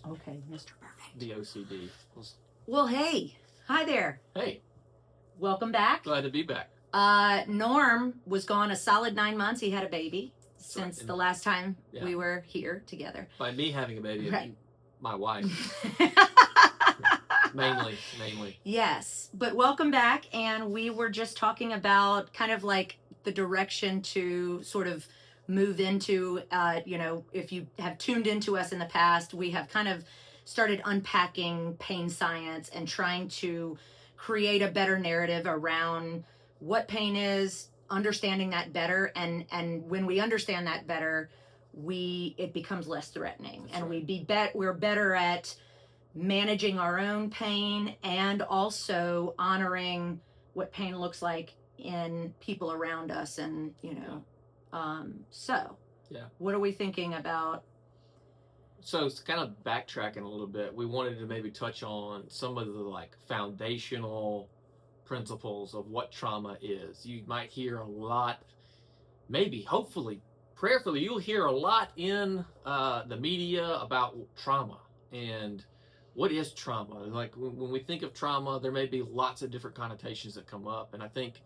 Okay, Mr. Perfect. The OCD. Well, hey. Hi there. Hey. Welcome back. Glad to be back. Norm was gone a solid 9 months. He had a baby since right. the last time we were here together. By me having a baby, right. My wife. mainly. Yes, but welcome back. And we were just talking about kind of like the direction to sort of move into, if you have tuned into us in the past, we have kind of started unpacking pain science and trying to create a better narrative around what pain is, understanding that better, and when we understand that better, it becomes less threatening. That's and right. We're better at managing our own pain and also honoring what pain looks like in people around us. And what are we thinking about? So it's kind of backtracking a little bit. We wanted to maybe touch on some of the foundational principles of what trauma is. You might hear a lot, maybe, hopefully, prayerfully, you'll hear a lot in the media about trauma and what is trauma. Like when we think of trauma, there may be lots of different connotations that come up, and I think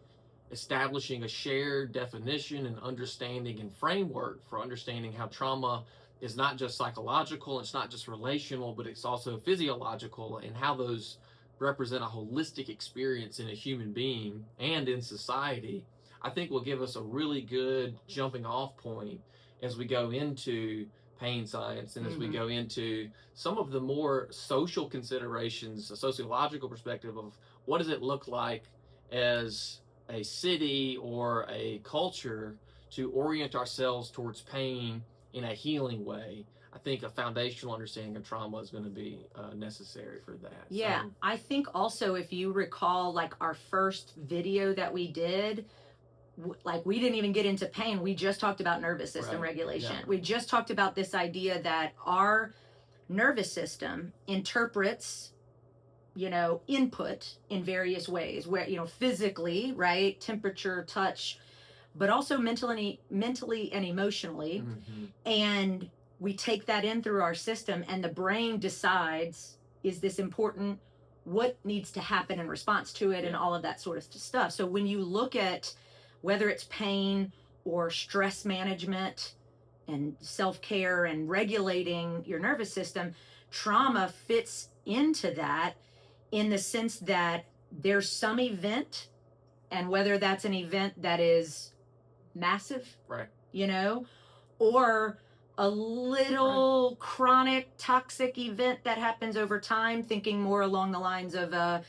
establishing a shared definition and understanding and framework for understanding how trauma is not just psychological, it's not just relational, but it's also physiological, and how those represent a holistic experience in a human being and in society, I think will give us a really good jumping off point as we go into pain science and as we go into some of the more social considerations, a sociological perspective of what does it look like as a city or a culture to orient ourselves towards pain in a healing way. I think a foundational understanding of trauma is going to be necessary for that. Yeah, I think also if you recall, like our first video that we did, we didn't even get into pain. We just talked about nervous system regulation. Yeah. We just talked about this idea that our nervous system interprets, input in various ways, where, physically, right? Temperature, touch, but also mentally and emotionally. Mm-hmm. And we take that in through our system, and the brain decides, is this important? What needs to happen in response to it? Yeah. And all of that sort of stuff. So when you look at whether it's pain or stress management and self-care and regulating your nervous system, trauma fits into that in the sense that there's some event, and whether that's an event that is massive, right, or a little chronic toxic event that happens over time, thinking more along the lines of a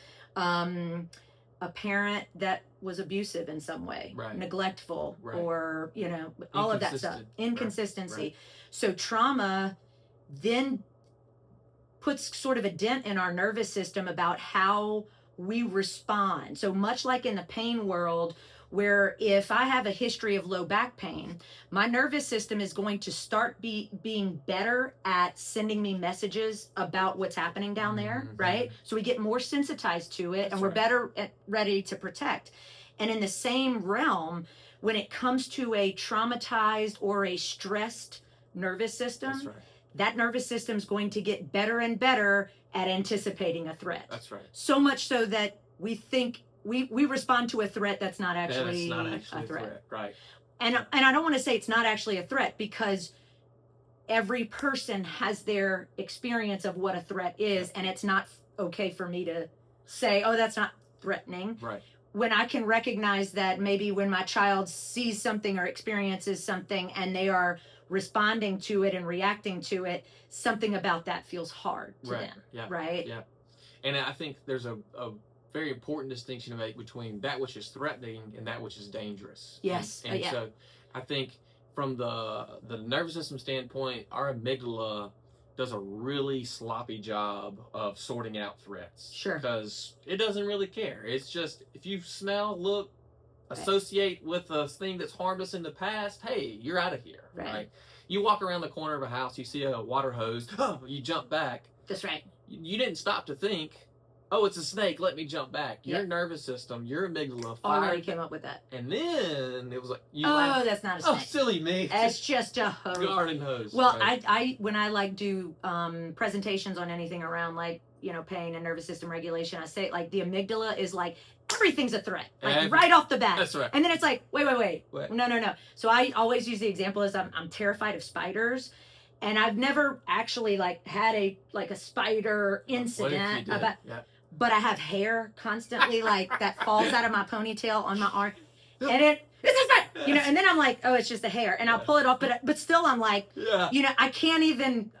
parent that was abusive in some way, right, neglectful, right, or all of that stuff, inconsistency. Right. So trauma then puts sort of a dent in our nervous system about how we respond. So much like in the pain world, where if I have a history of low back pain, my nervous system is going to start being better at sending me messages about what's happening down there, mm-hmm. right? So we get more sensitized to it. That's and we're right. better ready to protect. And in the same realm, when it comes to a traumatized or a stressed nervous system, that's right. that nervous system is going to get better and better at anticipating a threat. That's right. So much so that we think we respond to a threat that's not actually, a threat. Right. And I don't want to say it's not actually a threat, because every person has their experience of what a threat is, and it's not okay for me to say, oh, that's not threatening. Right. When I can recognize that maybe when my child sees something or experiences something and they are responding to it and reacting to it, something about that feels hard to right. them. Yeah. Right. Yeah. And I think there's a very important distinction to make between that which is threatening and that which is dangerous. Yes. And so I think from the nervous system standpoint, our amygdala does a really sloppy job of sorting out threats. Sure. Because it doesn't really care. It's just, if you smell, look, associate with a thing that's harmed us in the past, hey, you're out of here. Right? You walk around the corner of a house, you see a water hose, you jump back. That's right. You didn't stop to think, oh, it's a snake, let me jump back. Your Yeah. nervous system, your amygdala Already fired, came up with that. and then it was like, you Oh, laugh. that's not a Oh, snake. silly me. It's just a hose. Garden hose. Well, right. I when I like do presentations on anything around like, you know, pain and nervous system regulation, I say like the amygdala is like everything's a threat, like right off the bat. That's right. And then it's like, wait. What? No. So I always use the example as I'm terrified of spiders. And I've never actually like had a spider What if you incident did? about, Yeah. but I have hair constantly like that falls out of my ponytail on my arm, and this is fine, you know. And then I'm like, oh, it's just a hair, and I'll pull it off, but still I'm like, Yeah. you know, I can't even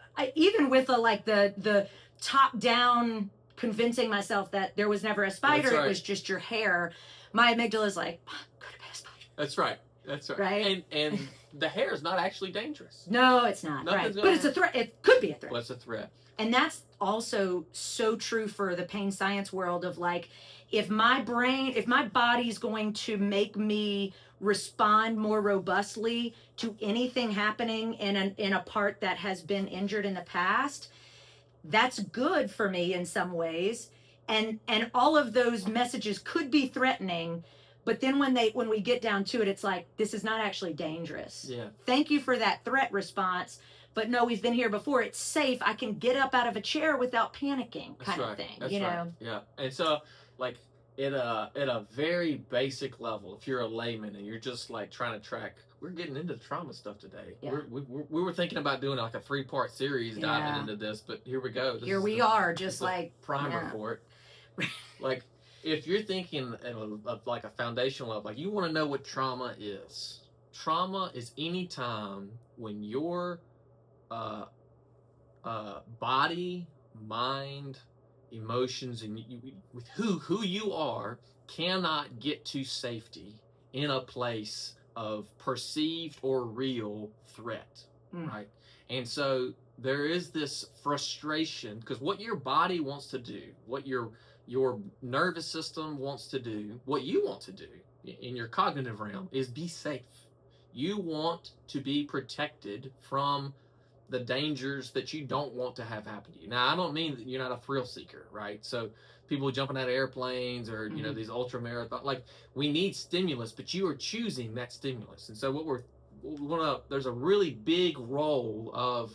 with the top down convincing myself that there was never a spider, That's right. it was just your hair. My amygdala is like, could have been a spider. That's right. That's right. Right? And the hair is not actually dangerous. No, it's not. Nothing's Right, gonna but it's a threat. It could be a threat. What's a threat? And that's also so true for the pain science world of like, if my body's going to make me respond more robustly to anything happening in a part that has been injured in the past, that's good for me in some ways. And all of those messages could be threatening, but then when we get down to it, it's like, this is not actually dangerous. Yeah. Thank you for that threat response. But no, we've been here before. It's safe. I can get up out of a chair without panicking, kind of thing. That's you right. know? Yeah. And so, like, at a very basic level, if you're a layman and you're just like trying to track, we're getting into the trauma stuff today. Yeah. We were thinking about doing like a 3-part series diving Yeah. into this, but here we go. Here we are, just like primer yeah. for it. Like, if you're thinking of like a foundational level, like you want to know what trauma is. Trauma is any time when your body, mind, emotions, and with who you are cannot get to safety in a place of perceived or real threat, right? And so there is this frustration because what your body wants to do, what your nervous system wants to do, what you want to do in your cognitive realm is be safe. You want to be protected from the dangers that you don't want to have happen to you. Now, I don't mean that you're not a thrill seeker, right? So people jumping out of airplanes or, you know, these ultra marathon, like we need stimulus, but you are choosing that stimulus. And so there's a really big role of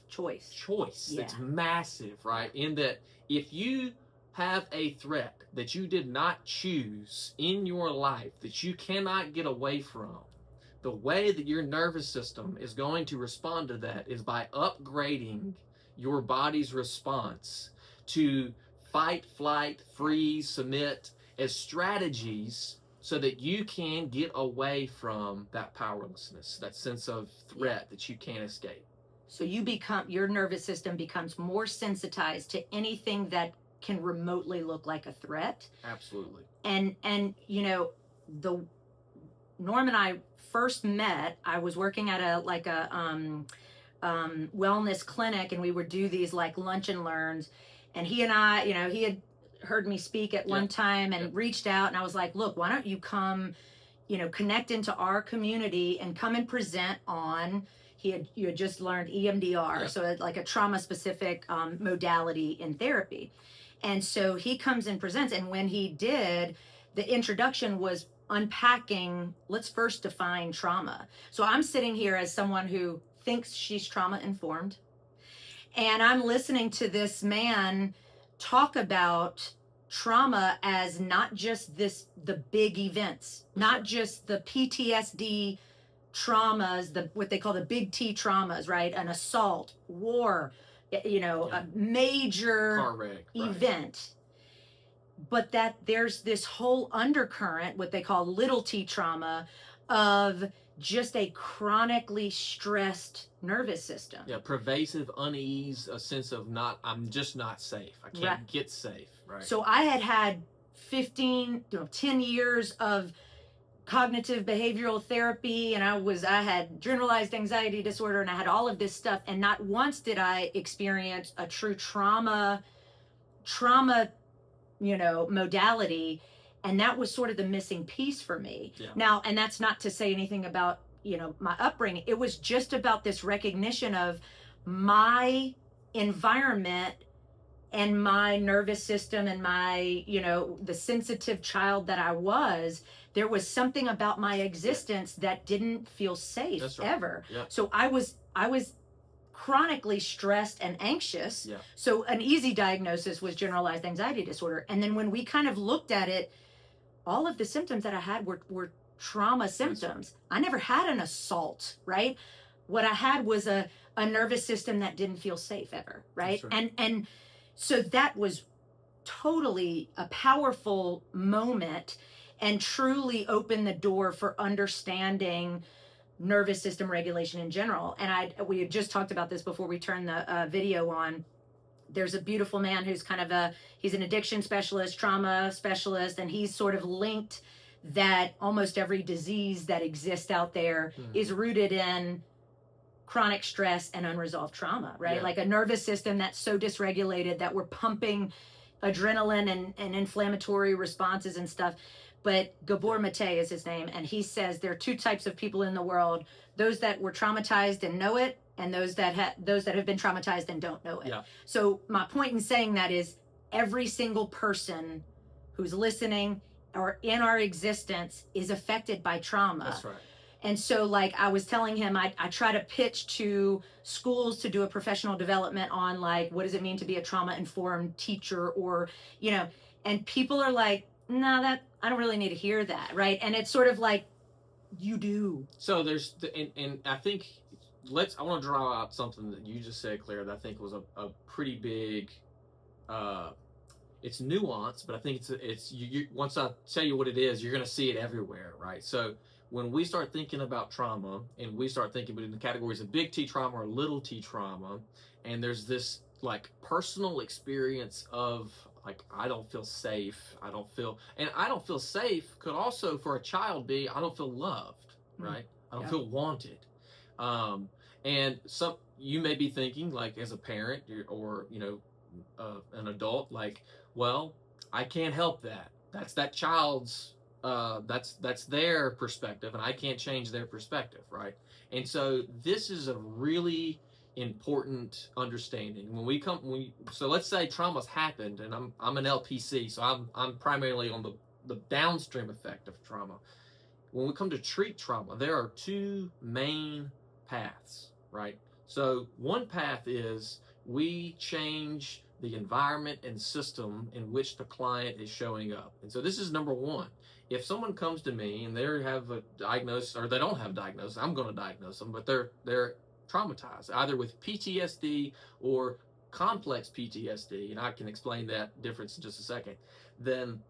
choice. Yeah. That's massive, right? In that if you have a threat that you did not choose in your life, that you cannot get away from, the way that your nervous system is going to respond to that is by upgrading your body's response to fight, flight, freeze, submit as strategies so that you can get away from that powerlessness, that sense of threat that you can't escape. So your nervous system becomes more sensitized to anything that can remotely look like a threat. Absolutely. And you know, Norm and I first met, I was working at a wellness clinic, and we would do these like lunch and learns, and he and I, you know, he had heard me speak at one time and reached out, and I was like, look, why don't you come, you know, connect into our community and come and present on, you had just learned EMDR, so like a trauma specific modality in therapy. And so he comes and presents, and when he did, the introduction was unpacking, let's first define trauma. So I'm sitting here as someone who thinks she's trauma informed, and I'm listening to this man talk about trauma as not just the big events, not just the PTSD traumas, what they call the big T traumas, right? An assault, war, you know, a major car wreck, event. But that there's this whole undercurrent, what they call little T trauma, of just a chronically stressed nervous system. Yeah, pervasive unease, a sense of I'm just not safe. I can't get safe, right? So I had 10 years of cognitive behavioral therapy, and I had generalized anxiety disorder, and I had all of this stuff, and not once did I experience a true trauma, you know, modality. And that was sort of the missing piece for me. Yeah. Now, and that's not to say anything about, you know, my upbringing. It was just about this recognition of my environment and my nervous system and my, the sensitive child that I was, there was something about my existence that didn't feel safe. That's right. Ever. Yeah. So I was chronically stressed and anxious. Yeah. So an easy diagnosis was generalized anxiety disorder. And then when we kind of looked at it, all of the symptoms that I had were trauma symptoms. Right. I never had an assault, right? What I had was a nervous system that didn't feel safe ever, right? Right. And so that was totally a powerful moment and truly opened the door for understanding nervous system regulation in general. And we had just talked about this before we turned the video on. There's a beautiful man who's he's an addiction specialist, trauma specialist, and he's sort of linked that almost every disease that exists out there is rooted in chronic stress and unresolved trauma, right? Yeah. Like a nervous system that's so dysregulated that we're pumping adrenaline and inflammatory responses and stuff. But Gabor Mate is his name, and he says there are two types of people in the world: those that were traumatized and know it, and those that have been traumatized and don't know it. Yeah. So my point in saying that is every single person who's listening or in our existence is affected by trauma. That's right. And so, like I was telling him, I try to pitch to schools to do a professional development on, like, what does it mean to be a trauma-informed teacher, or, and people are like, no, that I don't really need to hear that, right? And it's sort of like, you do. So there's, and I think, I want to draw out something that you just said, Claire, that I think was a pretty big, it's nuance, but I think it's you once I tell you what it is, you're going to see it everywhere, right? So when we start thinking about trauma, and we start thinking in the categories of big T trauma or little T trauma, and there's this like personal experience of like, I don't feel safe, I don't feel safe could also for a child be, I don't feel loved, right? I don't feel wanted. And some, you may be thinking, like, as a parent or an adult, like, well, I can't help that. That's that child's, that's their perspective, and I can't change their perspective, right? And so this is a really important understanding. So let's say trauma's happened, and I'm an LPC, so I'm primarily on the downstream effect of trauma. When we come to treat trauma, there are two main paths, right? So one path is we change the environment and system in which the client is showing up. And so this is number one. If someone comes to me and they have a diagnosis, or they don't have a diagnosis, I'm going to diagnose them, but they're traumatized, either with PTSD or complex PTSD, and I can explain that difference in just a second, then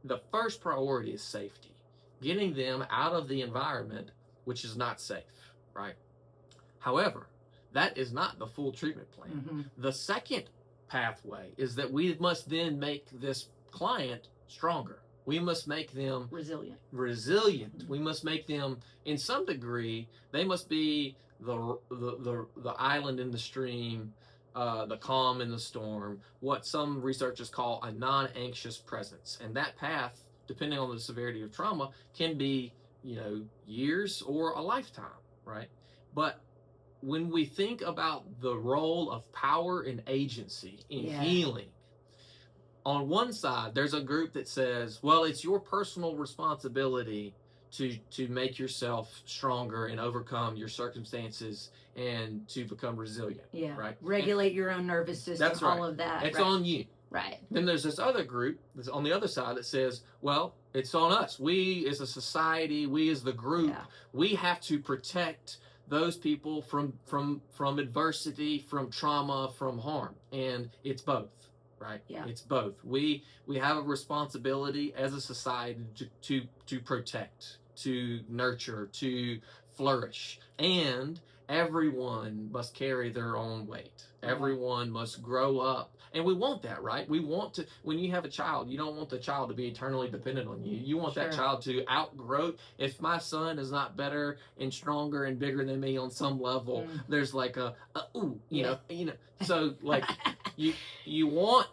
the first priority is safety. Getting them out of the environment which is not safe, right? However, that is not the full treatment plan. Mm-hmm. The second pathway is that we must then make this client stronger. We must make them resilient. Mm-hmm. We must make them, in some degree, they must be the island in the stream, the calm in the storm, what some researchers call a non-anxious presence. And that path, depending on the severity of trauma, can be, years or a lifetime, right? But when we think about the role of power and agency in healing, on one side, there's a group that says, well, it's your personal responsibility to make yourself stronger and overcome your circumstances and to become resilient. Yeah. Right. Regulate your own nervous system. That's right. All of that. It's on you. Right. Then there's this other group that's on the other side that says, well, it's on us. We as a society, we as the group, we have to protect those people from adversity, from trauma, from harm. And it's both. Right. Yeah. It's both. We have a responsibility as a society to protect, to nurture, to flourish, and everyone must carry their own weight. Everyone must grow up. And we want that, right? We want to, when you have a child, you don't want the child to be eternally dependent on you. You want that child to outgrow. If my son is not better and stronger and bigger than me on some level, there's like so like you want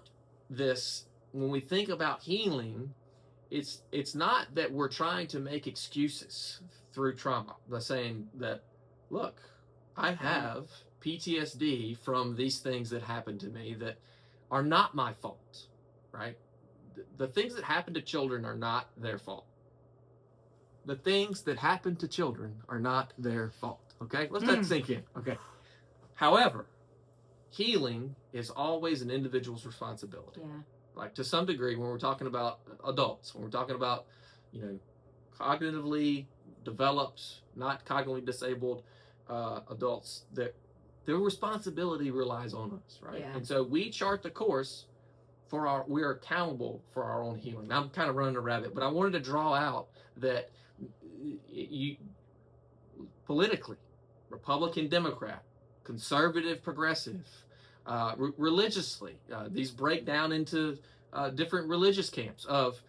this. When we think about healing, it's not that we're trying to make excuses through trauma by saying that, look, I have PTSD from these things that happened to me that are not my fault, right? The things that happen to children are not their fault. The things that happen to children are not their fault. Okay, let's let that sink in. Okay. However, healing is always an individual's responsibility. Yeah. Like to some degree, when we're talking about adults, when we're talking about, cognitively developed, not cognitively disabled adults, that their responsibility relies on us, right? Yeah. And so we chart the course we're accountable for our own healing. Now, I'm kind of running a rabbit, but I wanted to draw out that you politically, Republican, Democrat, conservative, progressive, religiously, these break down into different religious camps of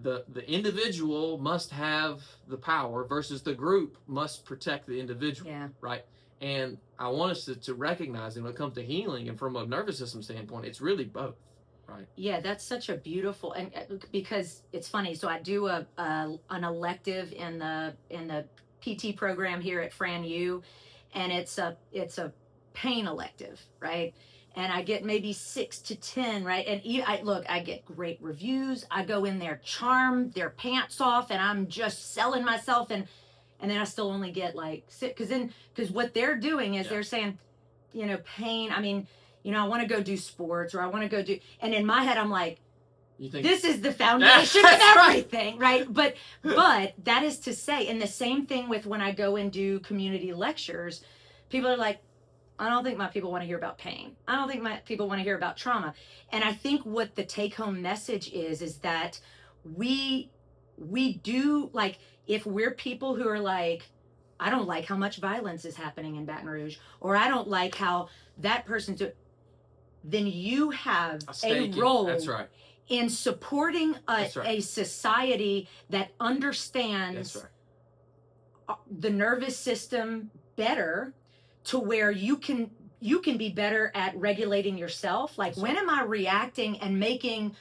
the individual must have the power versus the group must protect the individual, right? And I want us to recognize, and when it comes to healing and from a nervous system standpoint, it's really both. Right. Yeah, that's such a beautiful, and because it's funny. So I do an elective in the PT program here at Fran U, and it's a pain elective, right? And I get maybe 6 to 10, right? And I get great reviews. I go in there, charm their pants off, and I'm just selling myself, and then I still only get like 6, because what they're doing is they're saying, pain. I mean, I want to go do sports, or I want to go do, and in my head I'm like, this is the foundation of everything, right? But that is to say, and the same thing with when I go and do community lectures, people are like, I don't think my people want to hear about pain. I don't think my people want to hear about trauma. And I think what the take-home message is that we do, like, if we're people who are like, I don't like how much violence is happening in Baton Rouge, or I don't like how that person's doing, then you have a role in supporting a society that understands the nervous system better, to where you can be better at regulating yourself. Like, when am I reacting and making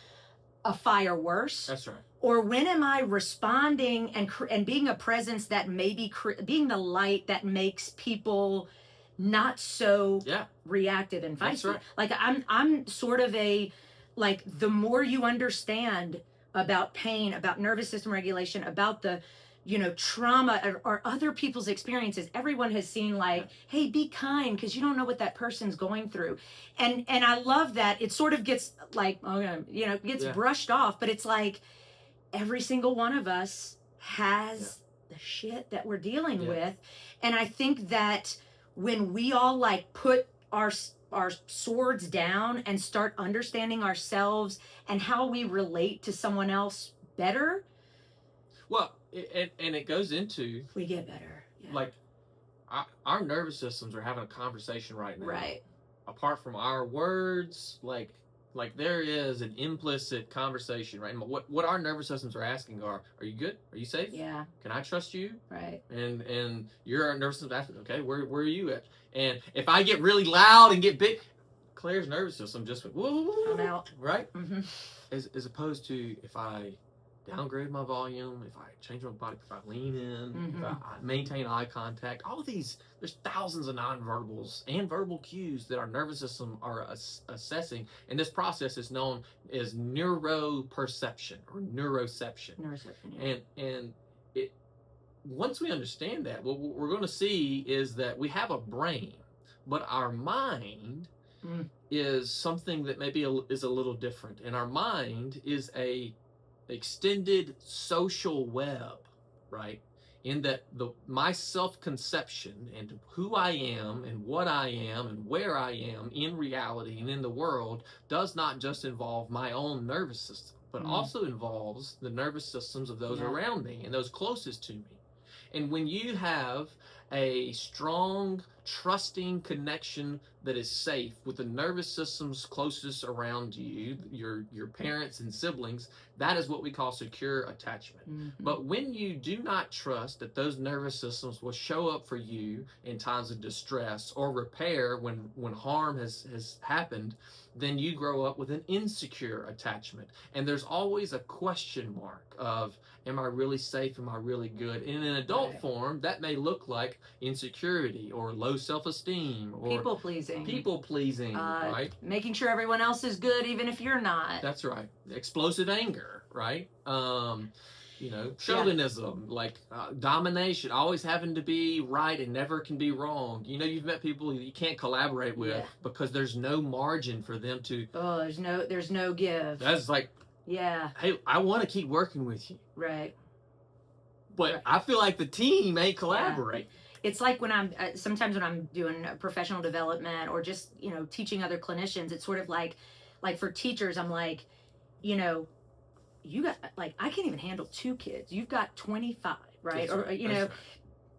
a fire worse? That's right. Or when am I responding and being a presence that maybe being the light that makes people not so reactive and feisty? That's right. Like, I'm sort of like, the more you understand about pain, about nervous system regulation, about the trauma or other people's experiences, everyone has seen, like, hey, be kind, because you don't know what that person's going through. And I love that it sort of gets like, gets brushed off, but it's like every single one of us has the shit that we're dealing with. And I think that when we all like put our swords down and start understanding ourselves and how we relate to someone else better, well, and it goes into, we get better. Like, our nervous systems are having a conversation right now. Right. Apart from our words, like there is an implicit conversation, right? And what our nervous systems are asking are you good? Are you safe? Yeah. Can I trust you? Right. And your nervous system asking, okay, where are you at? And if I get really loud and get big, Claire's nervous system just went, whoa, I'm out. Right? Mm-hmm. As opposed to if I downgrade my volume, if I change my body, if I lean in, if I maintain eye contact, all these, there's thousands of nonverbals and verbal cues that our nervous system are assessing, and this process is known as neuroperception or neuroception. And it, once we understand that, what we're going to see is that we have a brain, but our mind is something that maybe is a little different, and our mind is a extended social web, right? In that my self-conception and who I am and what I am and where I am in reality and in the world does not just involve my own nervous system, but also involves the nervous systems of those around me and those closest to me. And when you have a strong, trusting connection that is safe with the nervous systems closest around you, your parents and siblings, that is what we call secure attachment. But when you do not trust that those nervous systems will show up for you in times of distress or repair when harm has happened, then you grow up with an insecure attachment. And there's always a question mark of, am I really safe? Am I really good? And in an adult form, that may look like insecurity or low self-esteem or people pleasing, right? Making sure everyone else is good even if you're not. That's right. Explosive anger, right? Chauvinism, domination, always having to be right and never can be wrong. You've met people you can't collaborate with because there's no margin for them to. Oh, there's no give. That's like, yeah. Hey, I want to keep working with you. Right. But right. I feel like the team ain't collaborate. Yeah. It's like when sometimes when I'm doing professional development or just, teaching other clinicians, it's sort of like for teachers, I'm like, you got, I can't even handle 2 kids. You've got 25, right? That's or, right. Right.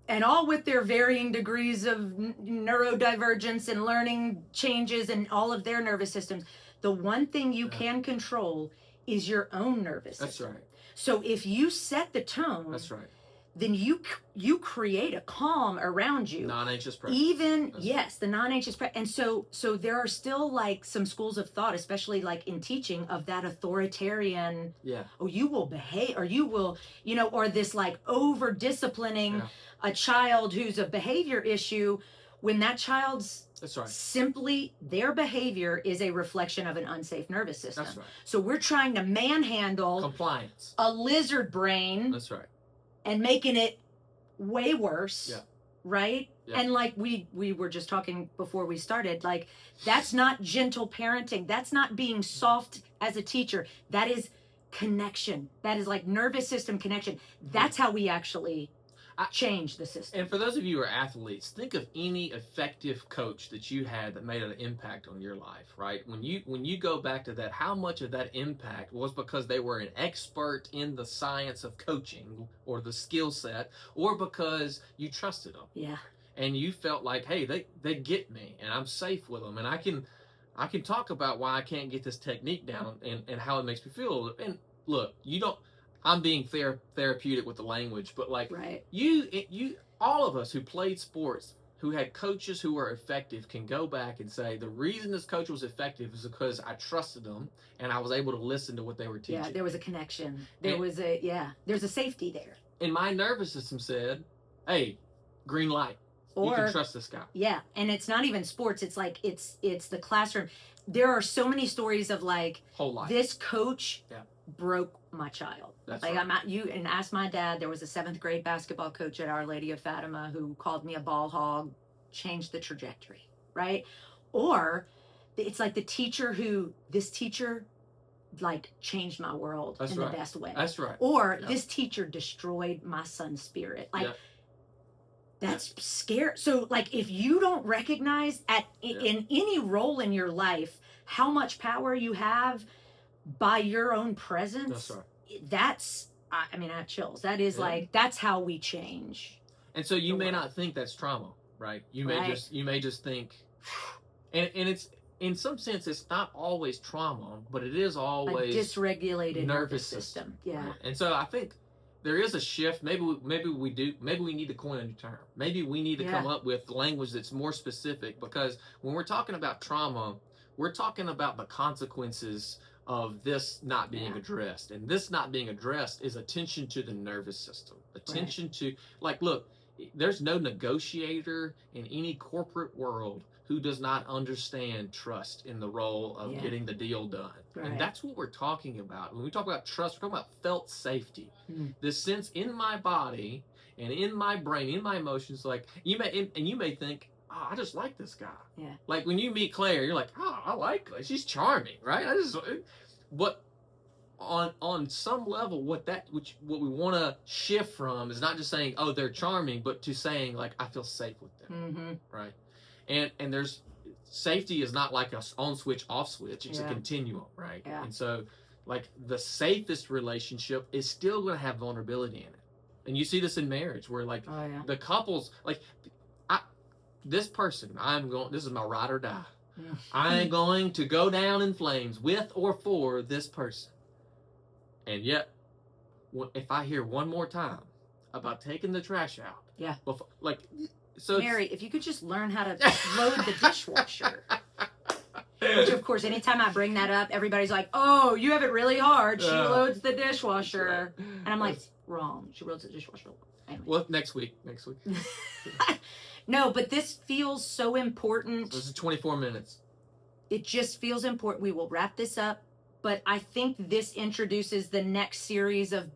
And all with their varying degrees of neurodivergence and learning changes and all of their nervous systems. The one thing you can control is your own nervous system. That's right. So if you set the tone, that's right. Then you create a calm around you. Non-anxious presence. Even the non-anxious presence. And so there are still some schools of thought, especially in teaching, of that authoritarian. Yeah. Oh, you will behave, or you will, or this over disciplining a child who's a behavior issue, when that child's. That's right. Simply their behavior is a reflection of an unsafe nervous system. That's right. So we're trying to manhandle compliance, a lizard brain. That's right. And making it way worse. Yeah. Right? Yeah. And we were just talking before we started, that's not gentle parenting. That's not being soft as a teacher. That is connection. That is nervous system connection. That's how we actually change the system. And for those of you who are athletes, think of any effective coach that you had that made an impact on your life, right? When you go back to that, how much of that impact was because they were an expert in the science of coaching or the skill set, or because you trusted them? Yeah. And you felt like, hey, they get me and I'm safe with them, and I can talk about why I can't get this technique down and how it makes me feel. And look, I'm being therapeutic with the language, but right. you all of us who played sports, who had coaches who were effective, can go back and say the reason this coach was effective is because I trusted them and I was able to listen to what they were teaching. Yeah, there was a connection. There's a safety there. And my nervous system said, hey, green light. You can trust this guy. Yeah, and it's not even sports. It's it's the classroom. There are so many stories of whole life. This coach broke my child. That's right. I'm at you and ask my dad. There was a 7th grade basketball coach at Our Lady of Fatima who called me a ball hog, changed the trajectory, right? Or it's the teacher changed my world That's in right. the best way. That's right. Or this teacher destroyed my son's spirit. That's scary. So if you don't recognize in any role in your life how much power you have by your own presence, that's right. I have chills. That is that's how we change. And so you may not think that's trauma, right? You may just think, and it's in some sense it's not always trauma, but it is always a dysregulated nervous system. Yeah. Right? And so I think there is a shift. Maybe we need to coin a new term. Maybe we need to come up with language that's more specific, because when we're talking about trauma, we're talking about the consequences of this not being addressed. And this not being addressed is attention to the nervous system. Attention to, look, there's no negotiator in any corporate world who does not understand trust in the role of getting the deal done. Right. And that's what we're talking about. When we talk about trust, we're talking about felt safety. This sense in my body and in my brain, in my emotions, you may think, oh, I just like this guy. Yeah. When you meet Claire, you're like, oh, I like Claire. She's charming, right? But on some level, what we want to shift from is not just saying, oh, they're charming, but to saying I feel safe with them, right? And there's safety is not like a on switch, off switch. It's a continuum, right? Yeah. And so the safest relationship is still going to have vulnerability in it. And you see this in marriage where the couples, this person, this is my ride or die. Yeah. I am going to go down in flames with or for this person. And yet, if I hear one more time about taking the trash out, before, so Mary, if you could just learn how to load the dishwasher. Which, of course, anytime I bring that up, everybody's like, "Oh, you have it really hard. She loads the dishwasher," and I'm like, "Wrong. She loads the dishwasher." Anyway. Well, next week. No, but this feels so important. This is 24 minutes. It just feels important. We will wrap this up, but I think this introduces the next series of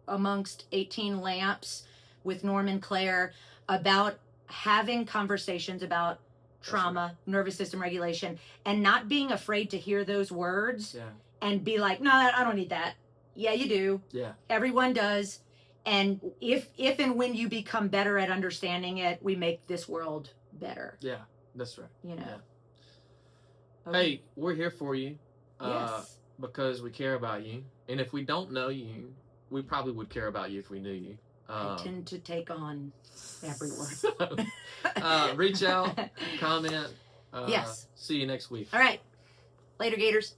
Amongst 18 Lamps with Norman Claire about having conversations about trauma, nervous system regulation, and not being afraid to hear those words and be like, no, I don't need that. Yeah, you do. Yeah. Everyone does. And if and when you become better at understanding it, we make this world better. Yeah, that's right. You know. Yeah. Okay. Hey, we're here for you. Yes. Because we care about you. And if we don't know you, we probably would care about you if we knew you. I tend to take on every word. Reach out, comment. Yes. See you next week. All right. Later, Gators.